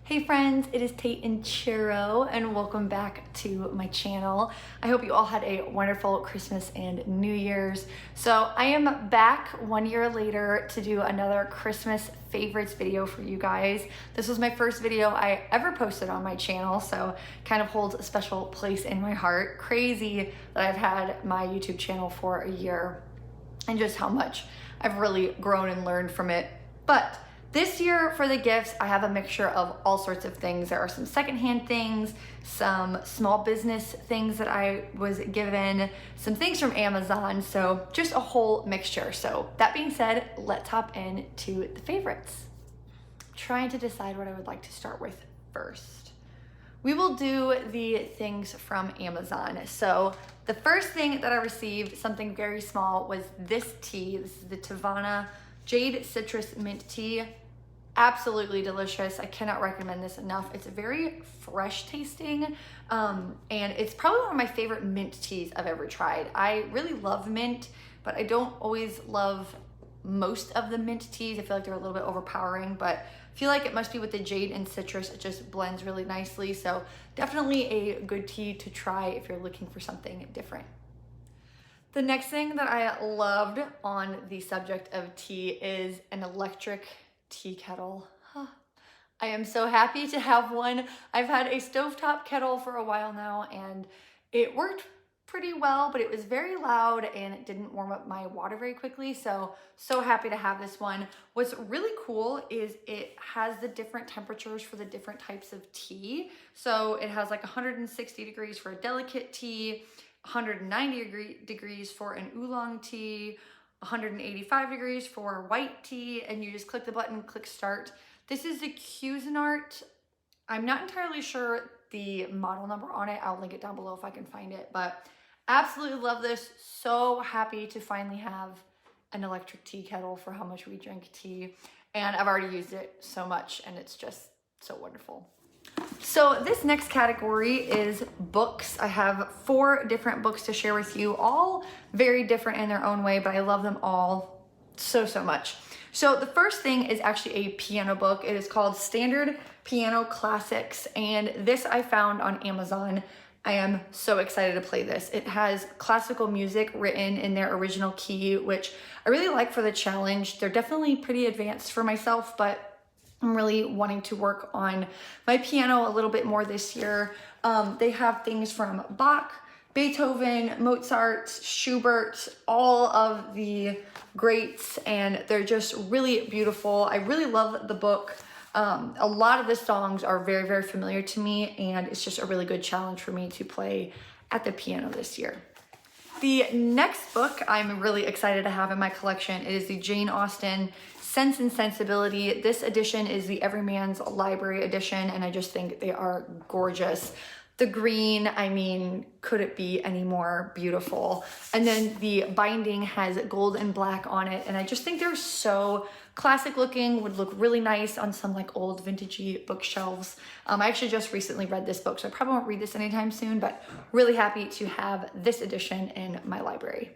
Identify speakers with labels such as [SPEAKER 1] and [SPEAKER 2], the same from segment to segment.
[SPEAKER 1] Hey friends, it is Tate and Chiro, and welcome back to my channel. I hope you all had a wonderful Christmas and New Year's. So I am back 1 year later to do another Christmas favorites video for you guys. This was my first video I ever posted on my channel, so kind of holds a special place in my heart. Crazy that I've had my YouTube channel for a year and just how much I've really grown and learned from it. But this year for the gifts, I have a mixture of all sorts of things. There are some secondhand things, some small business things that I was given, some things from Amazon, so just a whole mixture. So that being said, let's hop into the favorites. I'm trying to decide what I would like to start with first. We will do the things from Amazon. So the first thing that I received, something very small, was this tea. This is the Tavana Jade Citrus Mint Tea. Absolutely delicious. I cannot recommend this enough. It's very fresh tasting, and it's probably one of my favorite mint teas I've ever tried. I really love mint, but I don't always love most of the mint teas. I feel like they're a little bit overpowering, but I feel like it must be with the jade and citrus. It just blends really nicely. So definitely a good tea to try if you're looking for something different. The next thing that I loved on the subject of tea is an electric tea kettle. I am so happy to have one. I've had a stovetop kettle for a while now and it worked pretty well, but it was very loud and it didn't warm up my water very quickly. So happy to have this one. What's really cool is it has the different temperatures for the different types of tea. So it has like 160 degrees for a delicate tea, 190 degrees for an oolong tea, 185 degrees for white tea, and you just click the button, click start. This is the Cuisinart. I'm not entirely sure the model number on it. I'll link it down below if I can find it, but absolutely love this. So happy to finally have an electric tea kettle for how much we drink tea. And I've already used it so much and it's just so wonderful. So this next category is books. I have 4 different books to share with you, all very different in their own way, but I love them all so much. So the first thing is actually a piano book. It is called Standard Piano Classics, and this I found on Amazon. I am so excited to play this. It has classical music written in their original key, which I really like for the challenge. They're definitely pretty advanced for myself, but I'm really wanting to work on my piano a little bit more this year. They have things from Bach, Beethoven, Mozart, Schubert, all of the greats, and they're just really beautiful. I really love the book. A lot of the songs are very familiar to me, and it's just a really good challenge for me to play at the piano this year. The next book I'm really excited to have in my collection is the Jane Austen Sense and Sensibility. This edition is the Everyman's Library edition, and I just think they are gorgeous. The green, I mean, could it be any more beautiful? And then the binding has gold and black on it, and I just think they're so classic looking, would look really nice on some like old vintagey bookshelves. I actually just recently read this book, so I probably won't read this anytime soon, but really happy to have this edition in my library.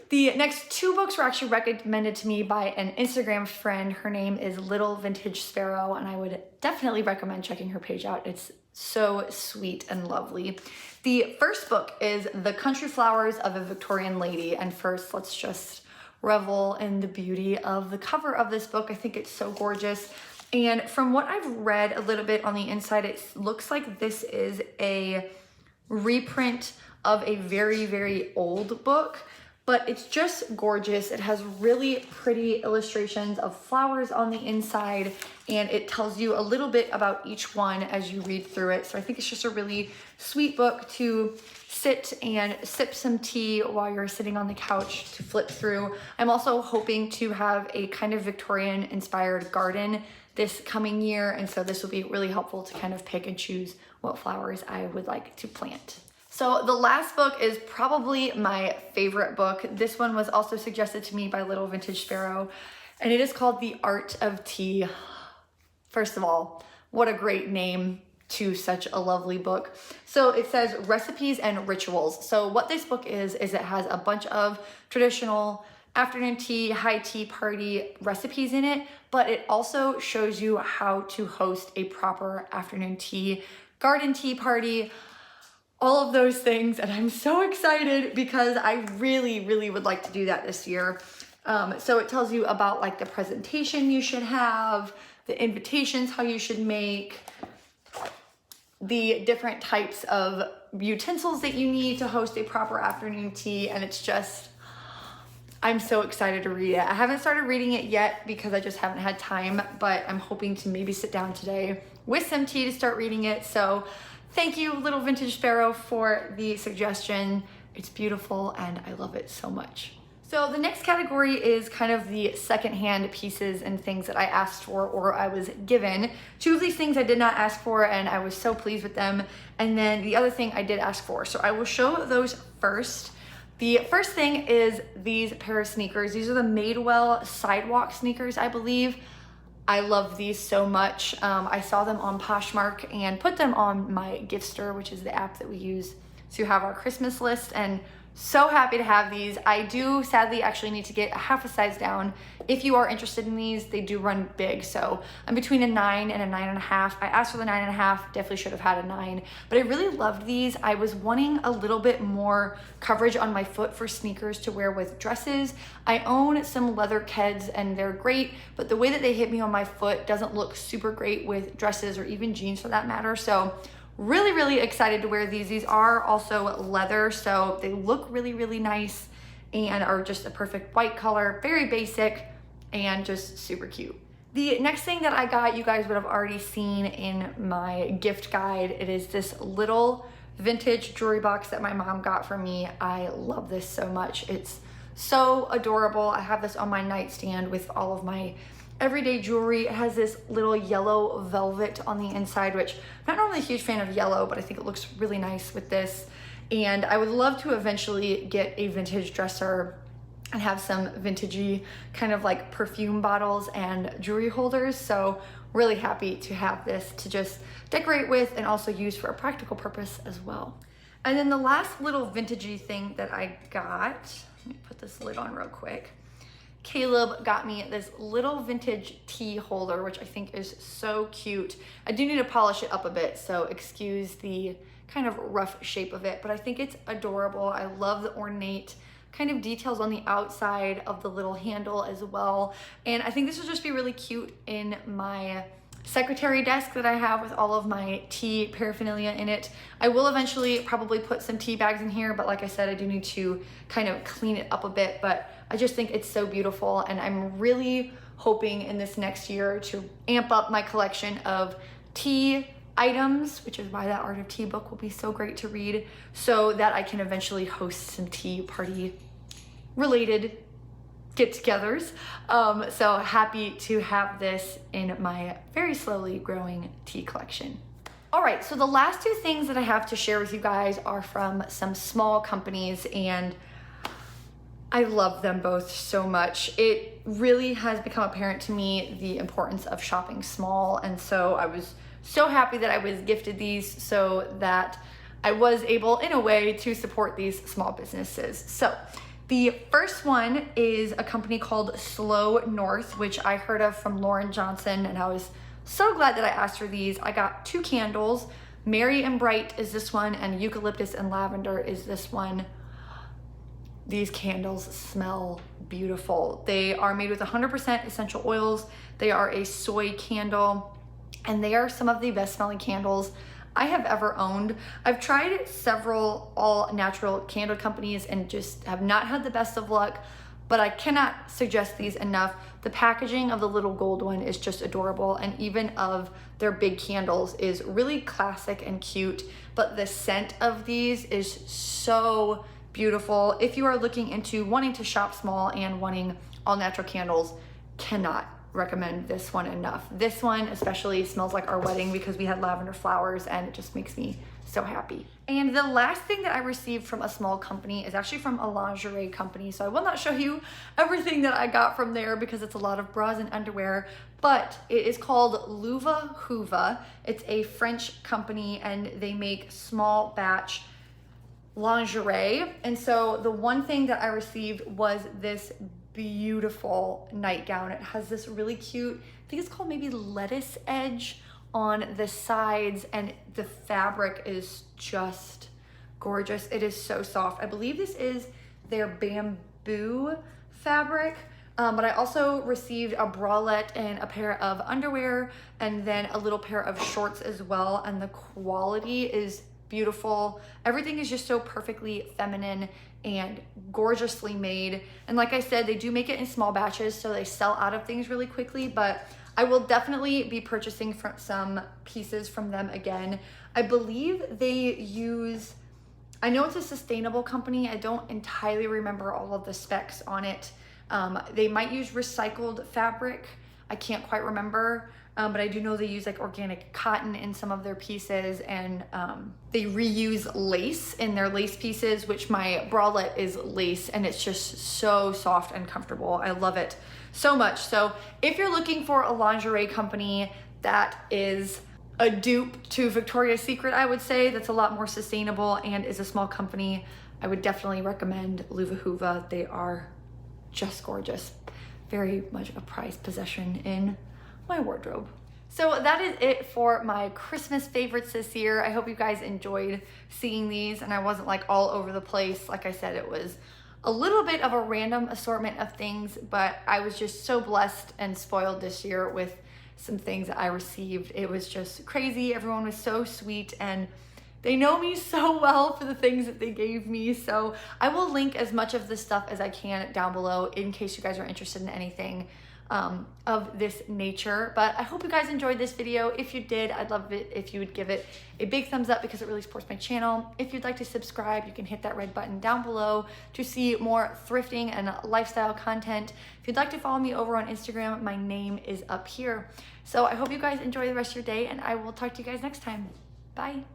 [SPEAKER 1] The next 2 books were actually recommended to me by an Instagram friend. Her name is Little Vintage Sparrow, and I would definitely recommend checking her page out. It's so sweet and lovely. The first book is The Country Flowers of a Victorian Lady, and first let's just revel in the beauty of the cover of this book. I think it's so gorgeous. And from what I've read a little bit on the inside, it looks like this is a reprint of a very old book, but it's just gorgeous. It has really pretty illustrations of flowers on the inside, and it tells you a little bit about each one as you read through it. So I think it's just a really sweet book to sit and sip some tea while you're sitting on the couch to flip through. I'm also hoping to have a kind of Victorian inspired garden this coming year, and so this will be really helpful to kind of pick and choose what flowers I would like to plant. So the last book is probably my favorite book. This one was also suggested to me by Little Vintage Sparrow, and it is called The Art of Tea. First of all, what a great name to such a lovely book. So it says recipes and rituals. So what this book is it has a bunch of traditional afternoon tea, high tea party recipes in it, but it also shows you how to host a proper afternoon tea, garden tea party, all of those things. And I'm so excited because I really would like to do that this year. So it tells you about like the presentation you should have, the invitations, how you should make, the different types of utensils that you need to host a proper afternoon tea. And it's just, I'm so excited to read it. I haven't started reading it yet because I just haven't had time, but I'm hoping to maybe sit down today with some tea to start reading it. So thank you, Little Vintage Sparrow, for the suggestion. It's beautiful and I love it so much. So the next category is kind of the secondhand pieces and things that I asked for or I was given. Two of these things I did not ask for and I was so pleased with them. And then the other thing I did ask for. So I will show those first. The first thing is these pair of sneakers. These are the Madewell sidewalk sneakers, I believe. I love these so much. I saw them on Poshmark and put them on my Giftster, which is the app that we use to have our Christmas list, and so happy to have these. I do sadly actually need to get a half a size down. If you are interested in these, they do run big. So I'm between a 9 and a 9.5. I asked for the 9.5, definitely should have had a 9, but I really loved these. I was wanting a little bit more coverage on my foot for sneakers to wear with dresses. I own some leather Keds and they're great, but the way that they hit me on my foot doesn't look super great with dresses or even jeans for that matter. So really excited to wear these. These are also leather, so they look really nice and are just a perfect white color, very basic and just super cute. The next thing that I got, you guys would have already seen in my gift guide. It is this little vintage jewelry box that my mom got for me. I love this so much. It's so adorable. I have this on my nightstand with all of my everyday jewelry. It has this little yellow velvet on the inside, which I'm not normally a huge fan of yellow, but I think it looks really nice with this. And I would love to eventually get a vintage dresser and have some vintagey kind of like perfume bottles and jewelry holders. So really happy to have this to just decorate with and also use for a practical purpose as well. And then the last little vintagey thing that I got, let me put this lid on real quick. Caleb got me this little vintage tea holder, which I think is so cute. I do need to polish it up a bit, so excuse the kind of rough shape of it, but I think it's adorable. I love the ornate kind of details on the outside of the little handle as well. And I think this will just be really cute in my secretary desk that I have with all of my tea paraphernalia in it. I will eventually probably put some tea bags in here, but like I said, I do need to kind of clean it up a bit, but I just think it's so beautiful, and I'm really hoping in this next year to amp up my collection of tea items, which is why that Art of Tea book will be so great to read, so that I can eventually host some tea party related get-togethers. So happy to have this in my very slowly growing tea collection. All right, so the last two things that I have to share with you guys are from some small companies, and I love them both so much. It really has become apparent to me the importance of shopping small, and so I was so happy that I was gifted these so that I was able, in a way, to support these small businesses. So the first one is a company called Slow North, which I heard of from Lauren Johnson, and I was so glad that I asked for these. I got 2 candles. Merry and Bright is this one, and Eucalyptus and Lavender is this one. These candles smell beautiful. They are made with 100% essential oils. They are a soy candle, and they are some of the best smelling candles I have ever owned. I've tried several all natural candle companies and just have not had the best of luck, but I cannot suggest these enough. The packaging of the little gold one is just adorable, and even of their big candles is really classic and cute, but the scent of these is so beautiful. If you are looking into wanting to shop small and wanting all natural candles, cannot recommend this one enough. This one especially smells like our wedding because we had lavender flowers, and it just makes me so happy. And the last thing that I received from a small company is actually from a lingerie company. So I will not show you everything that I got from there because it's a lot of bras and underwear, but it is called Louva Houva. It's a French company, and they make small batch lingerie. And so the one thing that I received was this beautiful nightgown. It has this really cute, I think it's called maybe lettuce edge on the sides, and the fabric is just gorgeous. It is so soft. I believe this is their bamboo fabric, but I also received a bralette and a pair of underwear and then a little pair of shorts as well, and the quality is beautiful. Everything is just so perfectly feminine and gorgeously made. And like I said, they do make it in small batches, so they sell out of things really quickly, but I will definitely be purchasing from some pieces from them again. I believe they use, I know it's a sustainable company. I don't entirely remember all of the specs on it. They might use recycled fabric. I can't quite remember, but I do know they use like organic cotton in some of their pieces, and they reuse lace in their lace pieces, which my bralette is lace, and it's just so soft and comfortable. I love it so much. So if you're looking for a lingerie company that is a dupe to Victoria's Secret, I would say, that's a lot more sustainable and is a small company, I would definitely recommend Luvahuva. They are just gorgeous. Very much a prized possession in my wardrobe. So that is it for my Christmas favorites this year. I hope you guys enjoyed seeing these and I wasn't like all over the place. Like I said, it was a little bit of a random assortment of things, but I was just so blessed and spoiled this year with some things that I received. It was just crazy. Everyone was so sweet and they know me so well for the things that they gave me. So I will link as much of this stuff as I can down below in case you guys are interested in anything of this nature. But I hope you guys enjoyed this video. If you did, I'd love it if you would give it a big thumbs up because it really supports my channel. If you'd like to subscribe, you can hit that red button down below to see more thrifting and lifestyle content. If you'd like to follow me over on Instagram, my name is up here. So I hope you guys enjoy the rest of your day and I will talk to you guys next time. Bye.